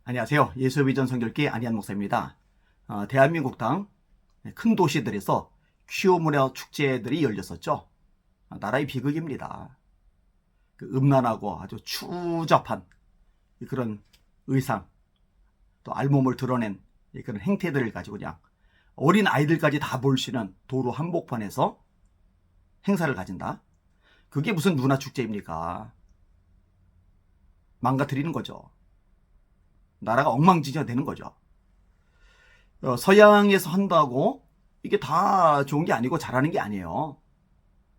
안녕하세요. 예수비전 선교회 안희한 목사입니다. 대한민국 당 큰 도시들에서 퀴어 문화 축제들이 열렸었죠. 나라의 비극입니다. 그 음란하고 아주 추잡한 그런 의상, 또 알몸을 드러낸 그런 행태들을 가지고 그냥 어린 아이들까지 다 볼 수 있는 도로 한복판에서 행사를 가진다. 그게 무슨 문화 축제입니까? 망가뜨리는 거죠. 나라가 엉망진창이 되는 거죠. 서양에서 한다고 이게 다 좋은 게 아니고 잘하는 게 아니에요.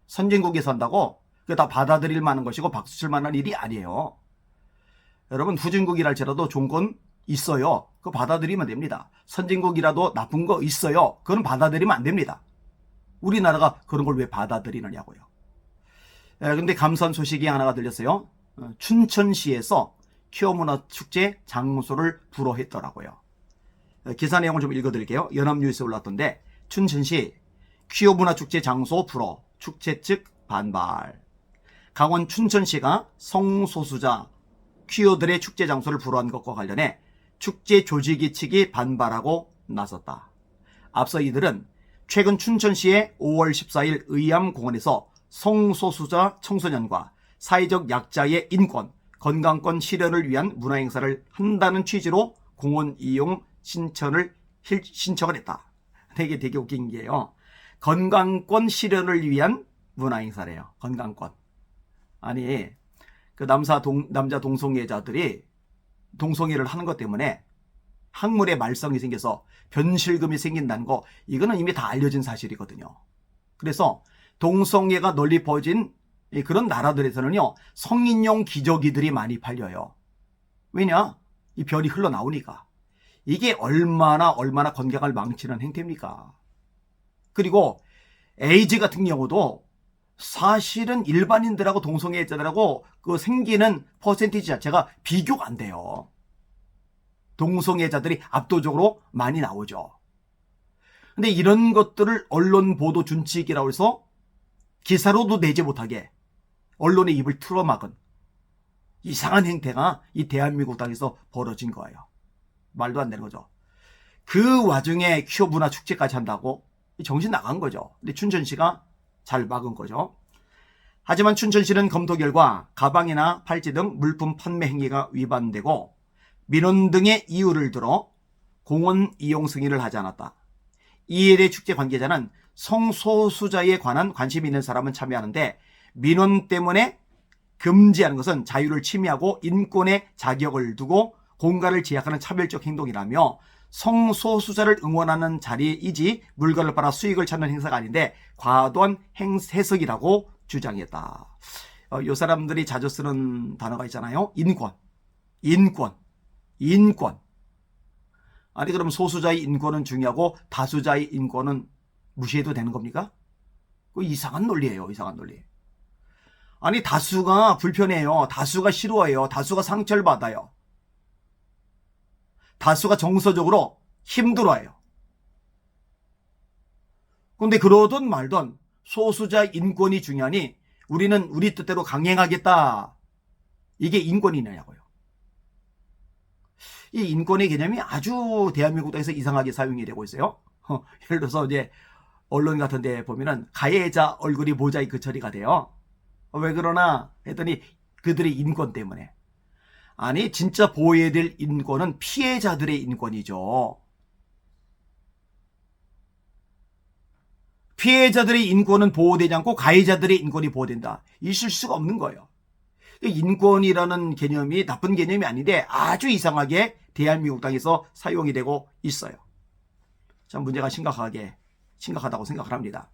선진국에서 한다고 그게 다 받아들일 만한 것이고 박수 칠 만한 일이 아니에요. 여러분, 후진국이랄지라도 좋은 건 있어요. 그거 받아들이면 됩니다. 선진국이라도 나쁜 거 있어요. 그건 받아들이면 안 됩니다. 우리나라가 그런 걸 왜 받아들이느냐고요. 근데 감사한 소식이 하나가 들렸어요. 춘천시에서 퀴어 문화 축제 장소를 불허했더라고요. 기사 내용을 좀 읽어드릴게요. 연합뉴스에 올랐던데, 춘천시 퀴어 문화 축제 장소 불허, 축제 측 반발. 강원 춘천시가 성소수자 퀴어들의 축제 장소를 불허한 것과 관련해 축제 조직위 측이 반발하고 나섰다. 앞서 이들은 최근 춘천시의 5월 14일 의암공원에서 성소수자 청소년과 사회적 약자의 인권, 건강권 실현을 위한 문화행사를 한다는 취지로 공원 이용 신청을 했다. 이게 되게 웃긴 게요. 건강권 실현을 위한 문화행사래요. 건강권. 아니, 그 남자 동성애자들이 동성애를 하는 것 때문에 학물의 말썽이 생겨서 변실금이 생긴다는 거, 이거는 이미 다 알려진 사실이거든요. 그래서 동성애가 널리 퍼진 그런 나라들에서는요, 성인용 기저귀들이 많이 팔려요. 왜냐? 이 별이 흘러나오니까. 이게 얼마나 건강을 망치는 행태입니까? 그리고 에이즈 같은 경우도 사실은 일반인들하고 동성애자들하고 그 생기는 퍼센티지 자체가 비교가 안 돼요. 동성애자들이 압도적으로 많이 나오죠. 근데 이런 것들을 언론 보도 준칙이라고 해서 기사로도 내지 못하게 언론의 입을 틀어막은 이상한 행태가 이 대한민국 땅에서 벌어진 거예요. 말도 안 되는 거죠. 그 와중에 퀴어 문화 축제까지 한다고 정신 나간 거죠. 근데 춘천시가 잘 막은 거죠. 하지만 춘천시는 검토 결과 가방이나 팔찌 등 물품 판매 행위가 위반되고 민원 등의 이유를 들어 공원 이용 승인을 하지 않았다. 이에 대해 축제 관계자는 성소수자에 관한 관심이 있는 사람은 참여하는데 민원 때문에 금지하는 것은 자유를 침해하고 인권의 자격을 두고 공간을 제약하는 차별적 행동이라며 성소수자를 응원하는 자리이지 물건을 팔아 수익을 찾는 행사가 아닌데 과도한 해석이라고 주장했다. 이 사람들이 자주 쓰는 단어가 있잖아요. 인권. 아니, 그럼 소수자의 인권은 중요하고 다수자의 인권은 무시해도 되는 겁니까? 그 이상한 논리예요. 이상한 논리. 아니, 다수가 불편해요. 다수가 싫어해요. 다수가 상처를 받아요. 다수가 정서적으로 힘들어해요. 그런데 그러던 말던 소수자 인권이 중요하니 우리는 우리 뜻대로 강행하겠다. 이게 인권이냐고요. 이 인권의 개념이 아주 대한민국 땅에서 이상하게 사용이 되고 있어요. 예를 들어서 이제 언론 같은 데 보면은 가해자 얼굴이 모자이크 처리가 돼요. 왜 그러나 했더니 그들의 인권 때문에. 아니, 진짜 보호해야 될 인권은 피해자들의 인권이죠. 피해자들의 인권은 보호되지 않고 가해자들의 인권이 보호된다. 있을 수가 없는 거예요. 인권이라는 개념이 나쁜 개념이 아닌데 아주 이상하게 대한민국 땅에서 사용이 되고 있어요. 참 문제가 심각하다고 생각을 합니다.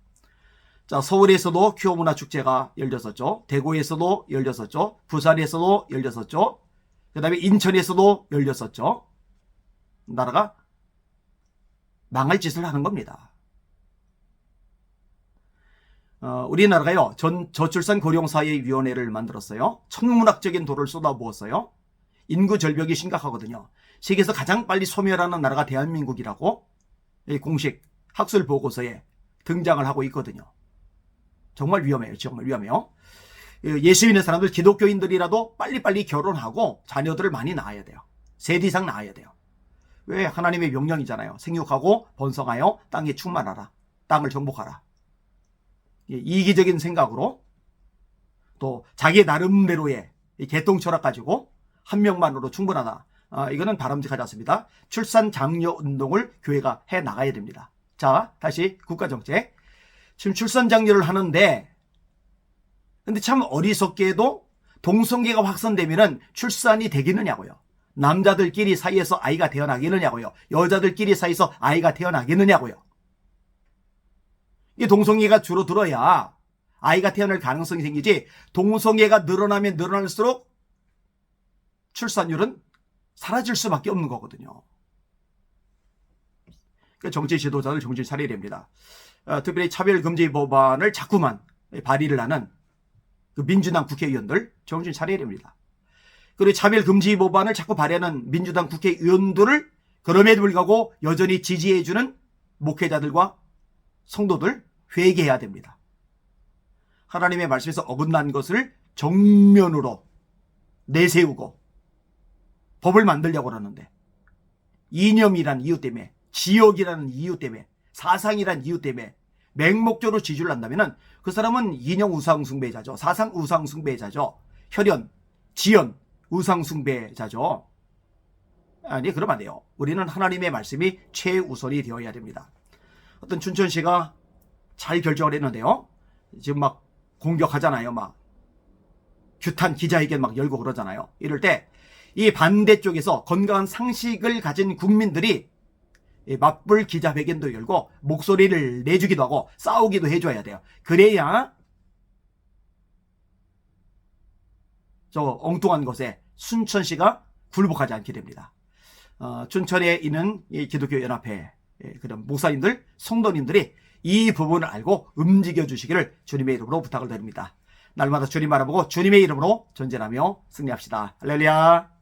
자, 서울에서도 퀴어 문화 축제가 열렸었죠. 대구에서도 열렸었죠. 부산에서도 열렸었죠. 그 다음에 인천에서도 열렸었죠. 나라가 망할 짓을 하는 겁니다. 우리나라가요, 저출산 고령사회위원회를 만들었어요. 천문학적인 돈을 쏟아부었어요. 인구 절벽이 심각하거든요. 세계에서 가장 빨리 소멸하는 나라가 대한민국이라고 공식 학술 보고서에 등장을 하고 있거든요. 정말 위험해요. 정말 위험해요. 예수 믿는 사람들, 기독교인들이라도 빨리빨리 결혼하고 자녀들을 많이 낳아야 돼요. 세대 이상 낳아야 돼요. 왜? 하나님의 명령이잖아요. 생육하고 번성하여 땅에 충만하라. 땅을 정복하라. 이기적인 생각으로 또 자기 나름대로의 개똥 철학 가지고 한 명만으로 충분하다. 이거는 바람직하지 않습니다. 출산 장려 운동을 교회가 해 나가야 됩니다. 자, 다시 국가정책. 지금 출산 장려를 하는데 근데 참 어리석게도 동성애가 확산되면은 출산이 되겠느냐고요. 남자들끼리 사이에서 아이가 태어나겠느냐고요. 여자들끼리 사이에서 아이가 태어나겠느냐고요. 이 동성애가 줄어들어야 아이가 태어날 가능성이 생기지, 동성애가 늘어나면 늘어날수록 출산율은 사라질 수밖에 없는 거거든요. 그러니까 정치 지도자들 정신 차려야 됩니다. 특별히 차별금지 법안을 자꾸만 발의를 하는 그 민주당 국회의원들 정신 차려야 됩니다. 그리고 차별금지 법안을 자꾸 발의하는 민주당 국회의원들을 그럼에도 불구하고 여전히 지지해주는 목회자들과 성도들 회개해야 됩니다. 하나님의 말씀에서 어긋난 것을 정면으로 내세우고 법을 만들려고 하는데, 이념이란 이유 때문에, 지역이라는 이유 때문에, 사상이란 이유 때문에 맹목적으로 지지를 한다면 그 사람은 이념 우상 숭배자죠. 사상 우상 숭배자죠. 혈연, 지연 우상 숭배자죠. 아니, 그러면 안 돼요. 우리는 하나님의 말씀이 최우선이 되어야 됩니다. 어떤 춘천시가 잘 결정을 했는데요. 지금 막 공격하잖아요. 막 규탄 기자회견 막 열고 그러잖아요. 이럴 때 이 반대쪽에서 건강한 상식을 가진 국민들이 맞불 기자회견도 열고 목소리를 내주기도 하고 싸우기도 해줘야 돼요. 그래야 저 엉뚱한 것에 춘천시가 굴복하지 않게 됩니다. 춘천에 있는 이 기독교 연합회 그런 목사님들, 성도님들이 이 부분을 알고 움직여 주시기를 주님의 이름으로 부탁을 드립니다. 날마다 주님 바라보고 주님의 이름으로 전진하며 승리합시다. 할렐루야.